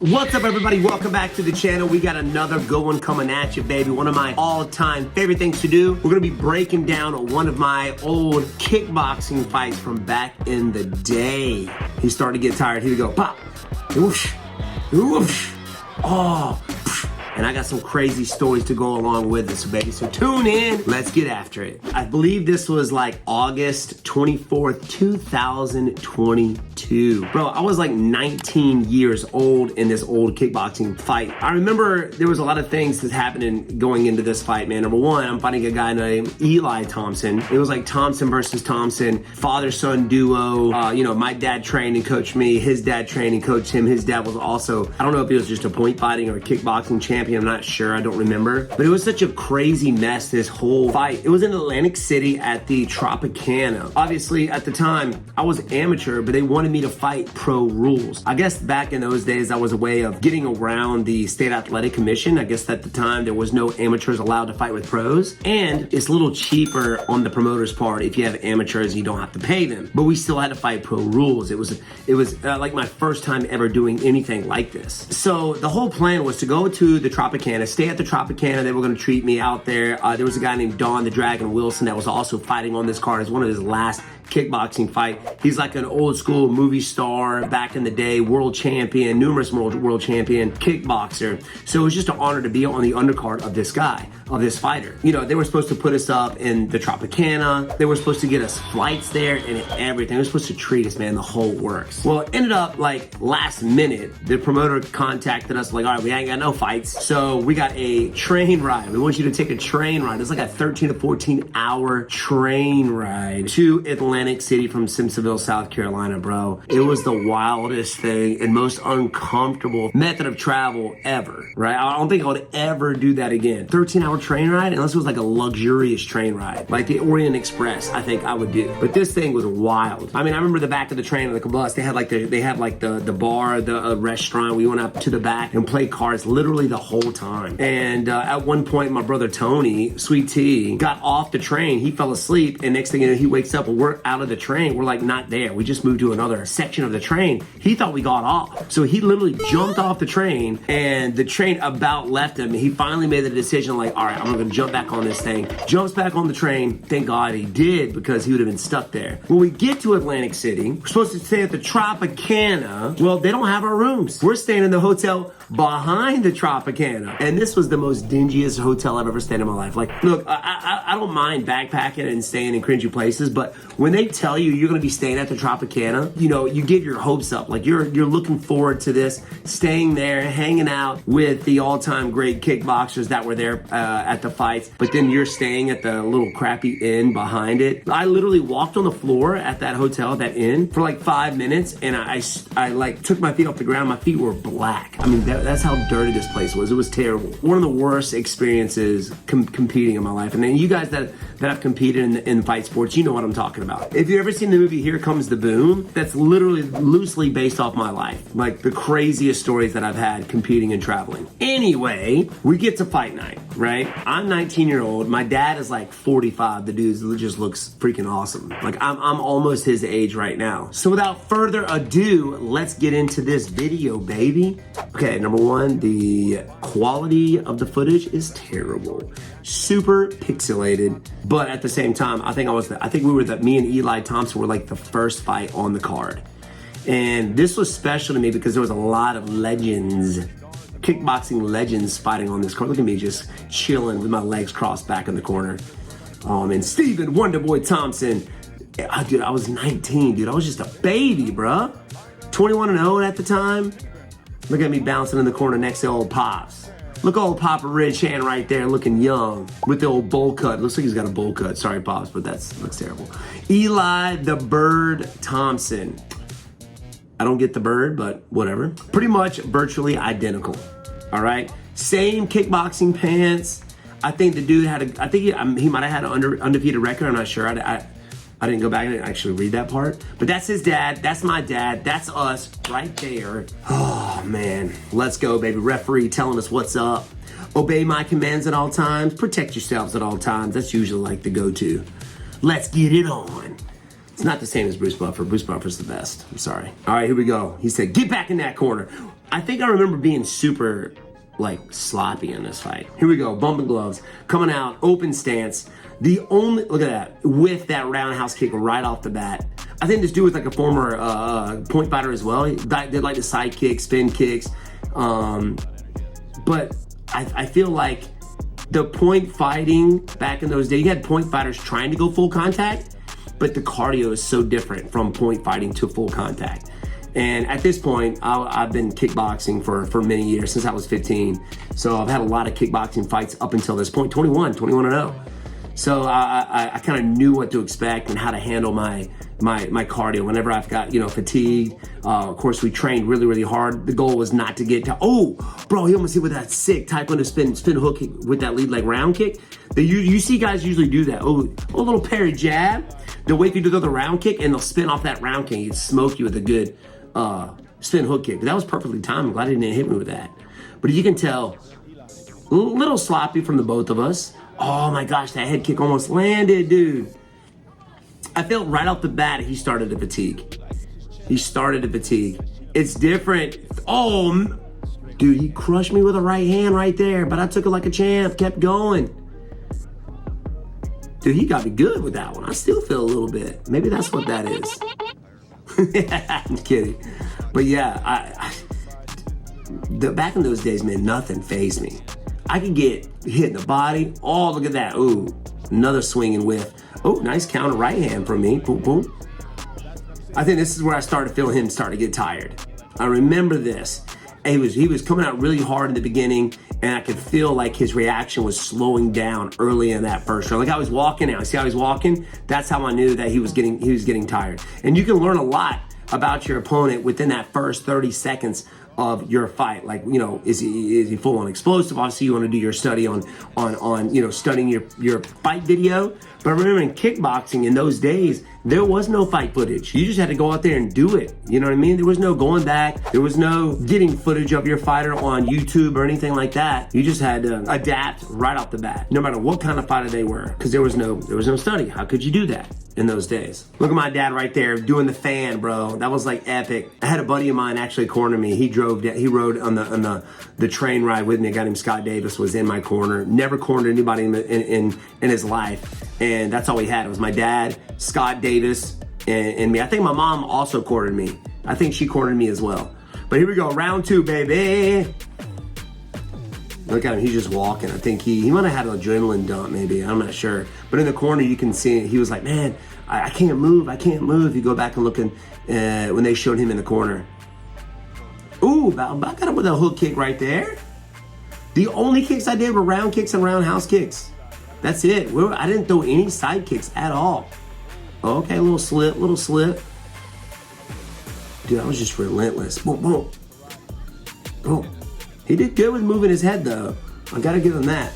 What's up, everybody? Welcome back to the channel. We got another good one coming at you, baby. One of my all-time favorite things to do. We're gonna be breaking down one of my old kickboxing fights from back in the day. He's starting to get tired. Here we go. Pop. Whoosh. Whoosh. Oh. And I got some crazy stories to go along with this, baby. So tune in. Let's get after it. I believe this was like August 24th, 2022. Bro, I was like 19 years old in this old kickboxing fight. I remember there was a lot of things that happened going into this fight, man. Number one, I'm fighting a guy named Eli Thompson. It was like Thompson versus Thompson, father-son duo. My dad trained and coached me. His dad trained and coached him. His dad was also, I don't know if he was just a point fighting or a kickboxing champion. I'm not sure, I don't remember. But it was such a crazy mess, this whole fight. It was in Atlantic City at the Tropicana. Obviously, at the time, I was amateur, but they wanted me to fight pro rules. I guess back in those days, that was a way of getting around the State Athletic Commission. I guess at the time, there was no amateurs allowed to fight with pros. And it's a little cheaper on the promoter's part if you have amateurs and you don't have to pay them. But we still had to fight pro rules. It was like my first time ever doing anything like this. So the whole plan was to go to the Tropicana, stay at the Tropicana. They were going to treat me out there. There was a guy named Don the Dragon Wilson that was also fighting on this card as one of his last kickboxing fight. He's like an old school movie star back in the day, world champion, numerous world champion kickboxer. So it was just an honor to be on the undercard of this guy, of this fighter. You know, they were supposed to put us up in the Tropicana. They were supposed to get us flights there and everything. They were supposed to treat us, man, the whole works. Well, it ended up like last minute, the promoter contacted us like, all right, we ain't got no fights. So we got a train ride. We want you to take a train ride. It's like a 13 to 14 hour train ride to Atlantic City from Simpsonville, South Carolina, bro. It was the wildest thing and most uncomfortable method of travel ever, right? I don't think I would ever do that again. 13-hour train ride, unless it was like a luxurious train ride, like the Orient Express, I think I would do. But this thing was wild. I mean, I remember the back of the train on the bus, they had the bar, the restaurant. We went up to the back and played cards literally the whole time. And at one point, my brother Tony, Sweet Tea, got off the train. He fell asleep, and next thing you know, he wakes up and we're out of the train. We're like not there. We just moved to another section of the train. He thought we got off. So he literally jumped off the train, and the train about left him. He finally made the decision like, all right, I'm gonna jump back on this thing. Jumps back on the train. Thank God he did, because he would have been stuck there. When we get to Atlantic City, we're supposed to stay at the Tropicana. Well, they don't have our rooms. We're staying in the hotel behind the Tropicana. And this was the most dingiest hotel I've ever stayed in my life. Like, look, I don't mind backpacking and staying in cringy places, but when they tell you you're gonna be staying at the Tropicana, you know, you give your hopes up. Like you're looking forward to this, staying there, hanging out with the all-time great kickboxers that were there at the fights, but then you're staying at the little crappy inn behind it. I literally walked on the floor at that hotel, that inn, for like 5 minutes, and I like took my feet off the ground. My feet were black. I mean, that's how dirty this place was. It was terrible. One of the worst experiences competing in my life. And then you guys that have competed in fight sports, you know what I'm talking about. If you've ever seen the movie Here Comes the Boom, that's literally loosely based off my life. Like the craziest stories that I've had competing and traveling. Anyway, we get to fight night, right? I'm 19-year-old. My dad is like 45. The dude just looks freaking awesome. Like I'm almost his age right now. So without further ado, let's get into this video, baby. Okay, number one, the quality of the footage is terrible. Super pixelated, but at the same time, me and Eli Thompson were like the first fight on the card. And this was special to me because there was a lot of legends, kickboxing legends fighting on this card. Look at me just chilling with my legs crossed back in the corner. And Stephen Wonderboy Thompson. Dude, I was 19, dude. I was just a baby, bruh. 21-0 at the time. Look at me bouncing in the corner next to old Pops. Look, old Papa Rich Hand right there looking young with the old bowl cut. Looks like he's got a bowl cut. Sorry, Pops, but looks terrible. Eli the Bird Thompson. I don't get the bird, but whatever. Pretty much virtually identical, all right? Same kickboxing pants. I think the dude he might have had an undefeated record. I'm not sure. I didn't go back and actually read that part. But that's his dad. That's my dad. That's us right there. Oh, man. Let's go, baby. Referee telling us what's up. Obey my commands at all times. Protect yourselves at all times. That's usually like the go-to. Let's get it on. It's not the same as Bruce Buffer. Bruce Buffer's the best. I'm sorry. All right, here we go. He said, get back in that corner. I think I remember being super like sloppy in this fight. Here we go, bumping gloves, coming out, open stance. The only, look at that, with that roundhouse kick right off the bat. I think this dude was like a former point fighter as well. He did like the side kicks, spin kicks. But I feel like the point fighting back in those days, you had point fighters trying to go full contact, but the cardio is so different from point fighting to full contact. And at this point, I've been kickboxing for many years, since I was 15. So I've had a lot of kickboxing fights up until this point, 21-0. So I kind of knew what to expect and how to handle my cardio whenever I've got, fatigued. Of course, we trained really, really hard. The goal was not to get to, oh, bro, he almost hit with that sick taekwondo spin hook kick with that lead leg round kick. You see guys usually do that. Oh, a little parry jab. They'll wait for you to go the round kick and they'll spin off that round kick and smoke you with a good spin hook kick. But that was perfectly timed. I'm glad he didn't hit me with that. But you can tell, a little sloppy from the both of us. Oh my gosh, that head kick almost landed, dude. I felt right off the bat he started to fatigue. It's different. Oh, dude, he crushed me with a right hand right there, but I took it like a champ, kept going. Dude, he got me good with that one. I still feel a little bit. Maybe that's what that is. I'm kidding. But yeah, back in those days, man, nothing fazed me. I could get hit in the body. Oh, look at that. Ooh, another swing and whiff. Oh, nice counter right hand from me. Boom, boom. I think this is where I started feeling him start to get tired. I remember this. He was coming out really hard in the beginning, and I could feel like his reaction was slowing down early in that first round. Like I was walking out. See how he's walking? That's how I knew that he was getting tired. And you can learn a lot about your opponent within that first 30 seconds of your fight. Like, is he full on explosive? Obviously you want to do your study on studying your fight video. But remember, in kickboxing in those days, there was no fight footage. You just had to go out there and do it. You know what I mean? There was no going back. There was no getting footage of your fighter on YouTube or anything like that. You just had to adapt right off the bat, no matter what kind of fighter they were, because there was no study. How could you do that in those days? Look at my dad right there doing the fan, bro. That was like epic. I had a buddy of mine actually corner me. He rode on the train ride with me. A guy named Scott Davis was in my corner. Never cornered anybody in his life. And that's all we had. It was my dad, Scott Davis, and me. I think my mom also cornered me. I think she cornered me as well. But here we go, round two, baby. Look at him, he's just walking. I think he might have had an adrenaline dump, maybe. I'm not sure. But in the corner, you can see he was like, man, I can't move. You go back and look when they showed him in the corner. Ooh, I got him with a hook kick right there. The only kicks I did were round kicks and roundhouse kicks. That's it. I didn't throw any side kicks at all. Okay, little slip. Dude, I was just relentless. Boom, boom. Boom. He did good with moving his head, though. I gotta give him that.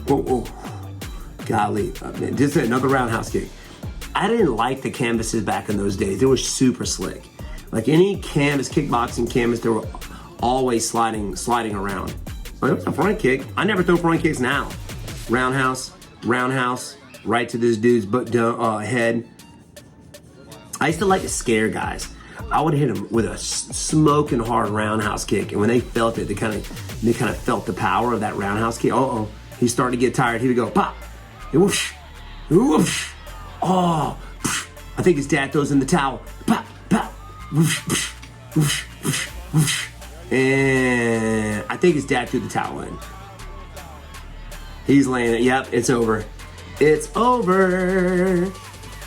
Oh. Golly. Man, just another roundhouse kick. I didn't like the canvases back in those days. They were super slick. Like any canvas, kickboxing canvas, they were always sliding around. Oh, it was a front kick. I never throw front kicks now. Roundhouse, right to this dude's head. I used to like to scare guys. I would hit them with a smoking hard roundhouse kick, and when they felt it, they kind of felt the power of that roundhouse kick. Uh-oh, he's starting to get tired. Here we go. Pop. Whoosh. Whoosh. Oh. I think his dad throws in the towel. Pop. Pop. Whoosh. Whoosh. Whoosh. Whoosh. And I think his dad threw the towel in. He's laying it. Yep, it's over. It's over.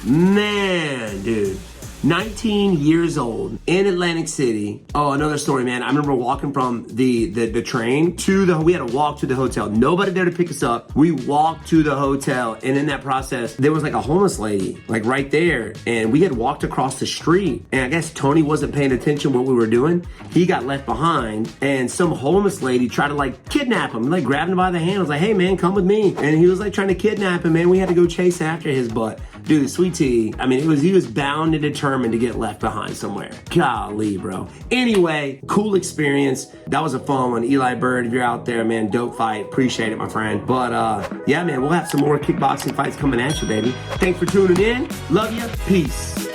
Man, dude. 19 years old in Atlantic City. Oh, another story, man. I remember walking from the train we had to walk to the hotel. Nobody there to pick us up. We walked to the hotel, and in that process, there was like a homeless lady, like right there, and we had walked across the street, and I guess Tony wasn't paying attention what we were doing. He got left behind, and some homeless lady tried to like kidnap him, like grabbed him by the hand. I was like, hey man, come with me. And he was like trying to kidnap him, man. We had to go chase after his butt. Dude, sweet tea. I mean, he was bound and determined to get left behind somewhere. Golly, bro. Anyway, cool experience. That was a fun one. Eli Bird, if you're out there, man, dope fight. Appreciate it, my friend. But yeah, man, we'll have some more kickboxing fights coming at you, baby. Thanks for tuning in. Love you. Peace.